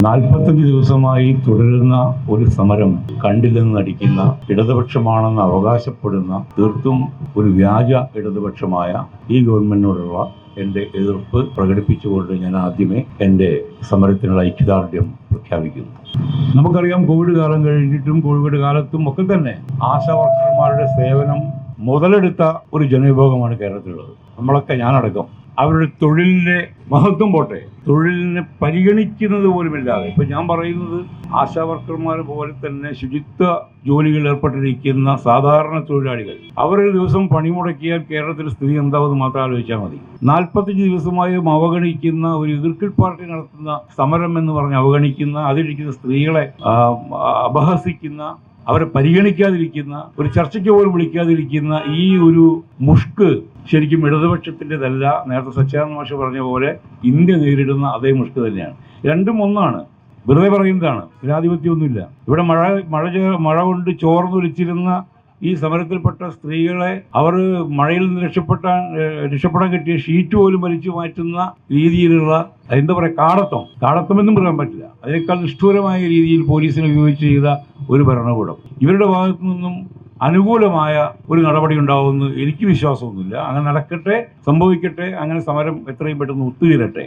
45 ദിവസമായി തുടരുന്ന ഒരു സമരം കണ്ടില്ലെന്ന് നടിക്കുന്ന ഇടതുപക്ഷമാണെന്ന് അവകാശപ്പെടുന്ന തീർത്തും ഒരു വ്യാജ ഇടതുപക്ഷമായ ഈ ഗവൺമെന്റിനോടുള്ള എൻ്റെ എതിർപ്പ് പ്രകടിപ്പിച്ചുകൊണ്ട് ഞാൻ ആദ്യമേ എൻ്റെ സമരത്തിനുള്ള ഐക്യദാർഢ്യം പ്രഖ്യാപിക്കുന്നു. നമുക്കറിയാം, കോവിഡ് കാലം കഴിഞ്ഞിട്ടും കോവിഡ് കാലത്തും ഒക്കെ തന്നെ ആശാ വർക്കർമാരുടെ സേവനം മുതലെടുത്ത ഒരു ജനവിഭാഗമാണ് കേരളത്തിലുള്ളത്. നമ്മളൊക്കെ, ഞാനടക്കം, അവരുടെ തൊഴിലിൻ്റെ മഹത്വം പോട്ടെ, തൊഴിലിനെ പരിഗണിക്കുന്നത് പോലുമില്ലാതെ, ഇപ്പം ഞാൻ പറയുന്നത് ആശാ വർക്കർമാർ പോലെ തന്നെ ശുചിത്വ ജോലികളിൽ ഏർപ്പെട്ടിരിക്കുന്ന സാധാരണ തൊഴിലാളികൾ, അവരൊരു ദിവസം പണിമുടക്കിയാൽ കേരളത്തിലെ സ്ഥിതി എന്താവെന്ന് മാത്രം ആലോചിച്ചാൽ മതി. 45 ദിവസമായും അവഗണിക്കുന്ന ഒരു എതിർക്കൽ പാർട്ടി നടത്തുന്ന സമരം എന്ന് പറഞ്ഞ് അവഗണിക്കുന്ന, അതിലിരിക്കുന്ന സ്ത്രീകളെ അപഹസിക്കുന്ന, അവരെ പരിഗണിക്കാതിരിക്കുന്ന, ഒരു ചർച്ചയ്ക്ക് പോലും വിളിക്കാതിരിക്കുന്ന ഈ ഒരു മുഷ്ക് ശരിക്കും ഇടതുപക്ഷത്തിൻ്റെതല്ല. നേരത്തെ സച്ചിദാനന്ദ മാഷ് പറഞ്ഞ പോലെ ഇന്ത്യ നേരിടുന്ന അതേ മുഷ്ക് തന്നെയാണ്. രണ്ടും ഒന്നാണ്, വെറുതെ പറയുന്നതാണ്. ജനാധിപത്യമൊന്നുമില്ല ഇവിടെ. മഴ കൊണ്ട് ചോർന്നൊലിച്ചിരുന്ന ഈ സമരത്തിൽപ്പെട്ട സ്ത്രീകളെ അവർ മഴയിൽ നിന്ന് രക്ഷപ്പെടാൻ കിട്ടിയ ഷീറ്റ് പോലും വലിച്ചു മാറ്റുന്ന രീതിയിലുള്ള, എന്താ പറയുക, കാടത്തമെന്നും പറയാൻ പറ്റില്ല, അതിനേക്കാൾ നിഷ്ഠൂരമായ രീതിയിൽ പോലീസിനെ ഉപയോഗിച്ച് ചെയ്ത ഒരു ഭരണകൂടം. ഇവരുടെ ഭാഗത്തു നിന്നും അനുകൂലമായ ഒരു നടപടി ഉണ്ടാവുമെന്ന് എനിക്ക് വിശ്വാസമൊന്നുമില്ല. അങ്ങനെ നടക്കട്ടെ, സംഭവിക്കട്ടെ, അങ്ങനെ സമരം എത്രയും പെട്ടെന്ന് ഒത്തുതീരട്ടെ.